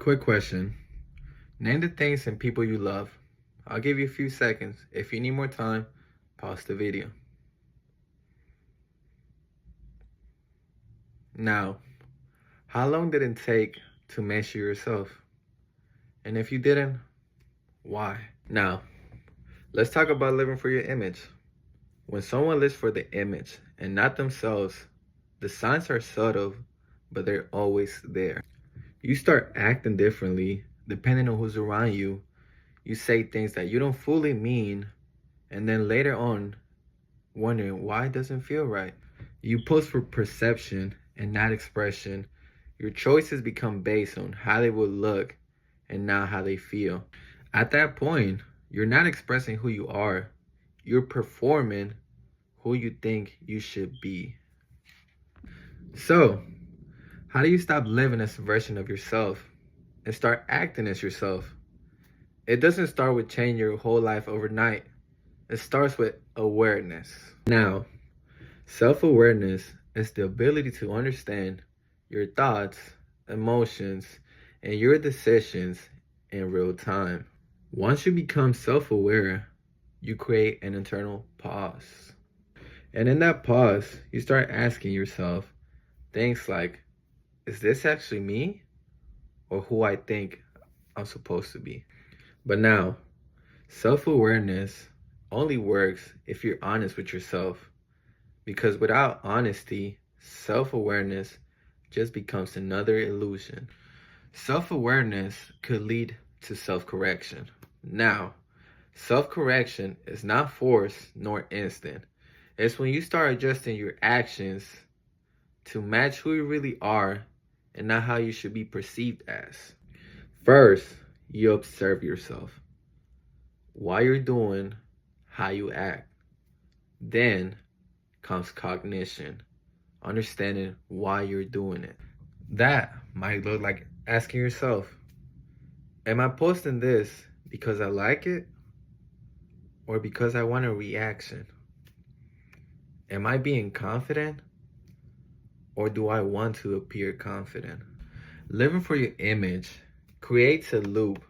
Quick question. Name the things and people you love. I'll give you a few seconds. If you need more time, pause the video. Now, how long did it take to measure yourself? And if you didn't, why? Now, let's talk about living for your image. When someone lives for the image and not themselves, the signs are subtle, but they're always there. You start acting differently depending on who's around you. You say things that you don't fully mean, and then later on, wondering why it doesn't feel right. You post for perception and not expression. Your choices become based on how they will look and not how they feel. At that point, you're not expressing who you are. You're performing who you think you should be. So, how do you stop living as a version of yourself and start acting as yourself? It doesn't start with changing your whole life overnight. It starts with awareness. Now, self-awareness is the ability to understand your thoughts, emotions, and your decisions in real time. Once you become self-aware, you create an internal pause. And in that pause, you start asking yourself things like, is this actually me or who I think I'm supposed to be? But now, self-awareness only works if you're honest with yourself, because without honesty, self-awareness just becomes another illusion. Self-awareness could lead to self-correction. Now, self-correction is not forced nor instant. It's when you start adjusting your actions to match who you really are and not how you should be perceived as. First, you observe yourself. Why you're doing, how you act. Then comes cognition, understanding why you're doing it. That might look like asking yourself, am I posting this because I like it or because I want a reaction? Am I being confident or do I want to appear confident? Living for your image creates a loop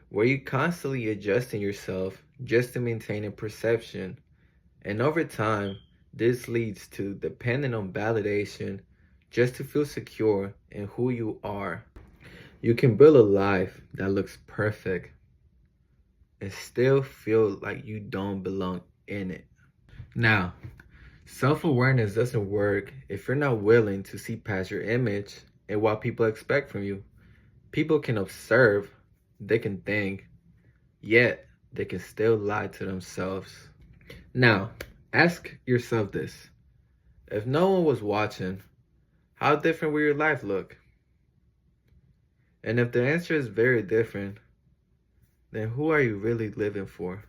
where you're constantly adjusting yourself just to maintain a perception. And over time, this leads to depending on validation just to feel secure in who you are. You can build a life that looks perfect and still feel like you don't belong in it. Now, self-awareness doesn't work if you're not willing to see past your image and what people expect from you. People can observe, they can think, yet they can still lie to themselves. Now, ask yourself this. If no one was watching, how different will your life look? And if the answer is very different, then who are you really living for?